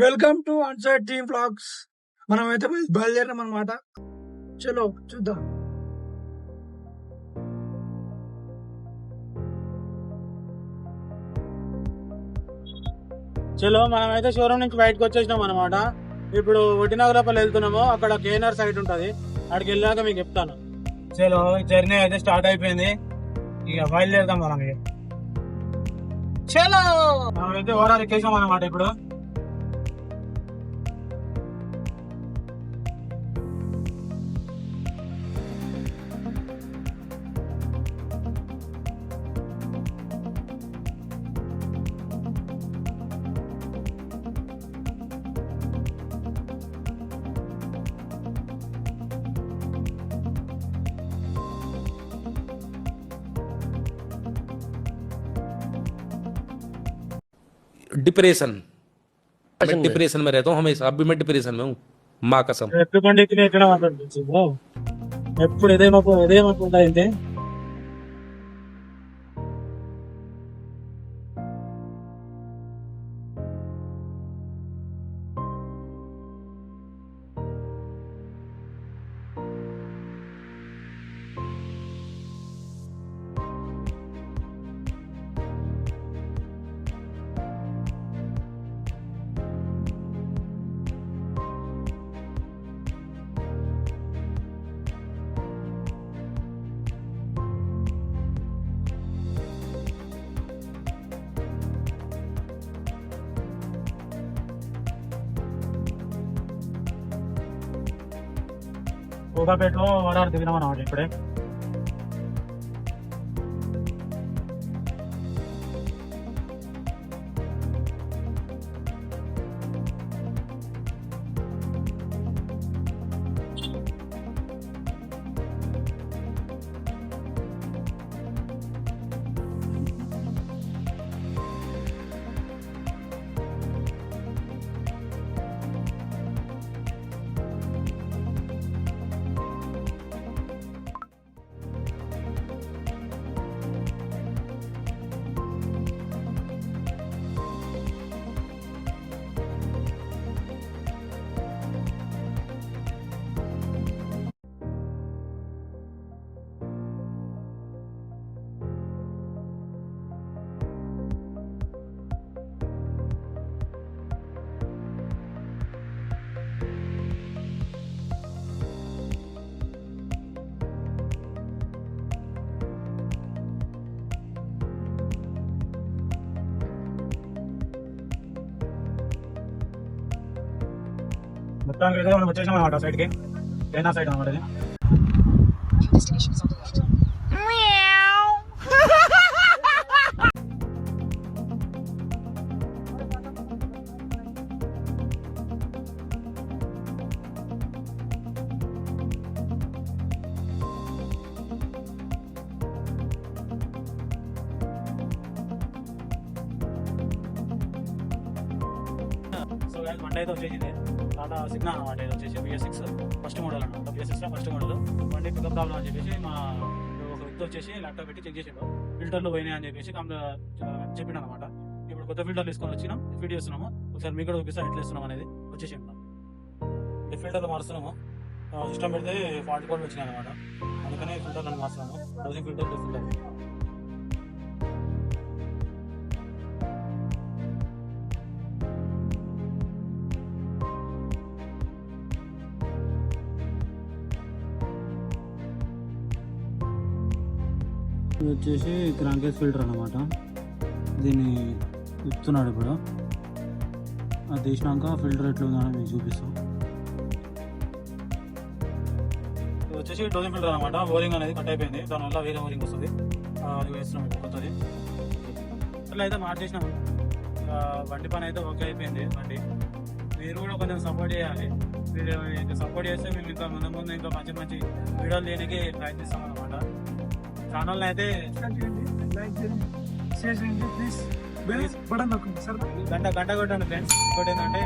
Welcome to unsigned team vlogs. మనమైతే బయలుదేరాం అనమాట. చలో చూద్దాం. చలో మనమైతే షోరూమ్ నుంచి బయటకు వచ్చేసినాం అనమాట. ఇప్పుడు వడ్డినగరపల్లి వెళ్తున్నాము. అక్కడ కేఎన్ఆర్ సైట్ ఉంటది, అక్కడికి వెళ్ళాక మీకు చెప్తాను. చలో జర్నీ అయితే స్టార్ట్ అయిపోయింది, ఇక బయలుదేరుదాం మనం. చలో మనమైతే ఓవరాల్ ఎక్కేసాం అనమాట. ఇప్పుడు डिप्रेशन मैं डिप्रेशन में रहता हूँ हमेशा. अभी मैं डिप्रेशन में हूँ, माँ कसम. ఎప్పుడు ఇదేమవుతుంది. కోకాపేటలో ఓడారు దిగినాం అన్నమాట. ఇప్పుడే మొత్తానికి అయితే మనం వచ్చేసాం అనమాట సైడ్కి. కేఎన్ఆర్ సైడ్ అనమాట ఇది. సో మండే అయితే వచ్చేసింది. టాటా సిగ్నా అనమాట. ఇది వచ్చేసి BS6 ఫస్ట్ మోడల్ అనమాట. BS6 first model. బండి పికప్ ప్రాబ్లం అని చెప్పేసి మా ఒక వ్యక్తి వచ్చేసి ల్యాప్టాప్ పెట్టి చెక్ చేసాడు. ఫిల్టర్లు పోయినాయి అని చెప్పేసి చెప్పిన అనమాట. ఇప్పుడు కొత్త ఫిల్టర్లు తీసుకొని వచ్చినాం, ఫిట్ చేస్తున్నాము. ఒకసారి మీకు కూడా చూపిస్తాం ఎట్లా ఇస్తున్నాం అనేది. వచ్చేసి ఈ ఫిల్టర్లు మారుస్తున్నాము. సిస్టమ్ పెడితే 40 కోట్లు వచ్చినాయి అనమాట. అందుకనే ఫిల్టర్లను మారుస్తున్నాము. డోజింగ్ ఫిల్టర్ ఫిల్టర్ ఇది వచ్చేసి క్రాంకేజ్ ఫిల్టర్ అనమాట. దీన్ని ఇస్తున్నాడు ఇప్పుడు. అది తీసినాక ఫిల్టర్ ఎట్లా ఉందని మీకు చూపిస్తాం. ఇది వచ్చేసి డోజింగ్ ఫిల్టర్ అనమాట. ఓరింగ్ అనేది కట్ అయిపోయింది, దానివల్ల వేరే ఓరింగ్ వస్తుంది. అది వేస్తున్నాం ఇప్పుడు కొత్తది. అట్లా అయితే మార్చేసినాము. బండి పని అయితే ఓకే అయిపోయింది. బండి మీరు కూడా కొంచెం సపోర్ట్ చేయాలి. మీరు ఇంకా సపోర్ట్ చేస్తే మేము ఇంకా ముందు ఇంకా మంచి మంచి వీడియోలు లేనికి ప్రయత్నిస్తాం అనమాట. ఛానల్ అయితే గంట కొట్టండి ఫ్రెండ్స్. ఇంకోటి ఏంటంటే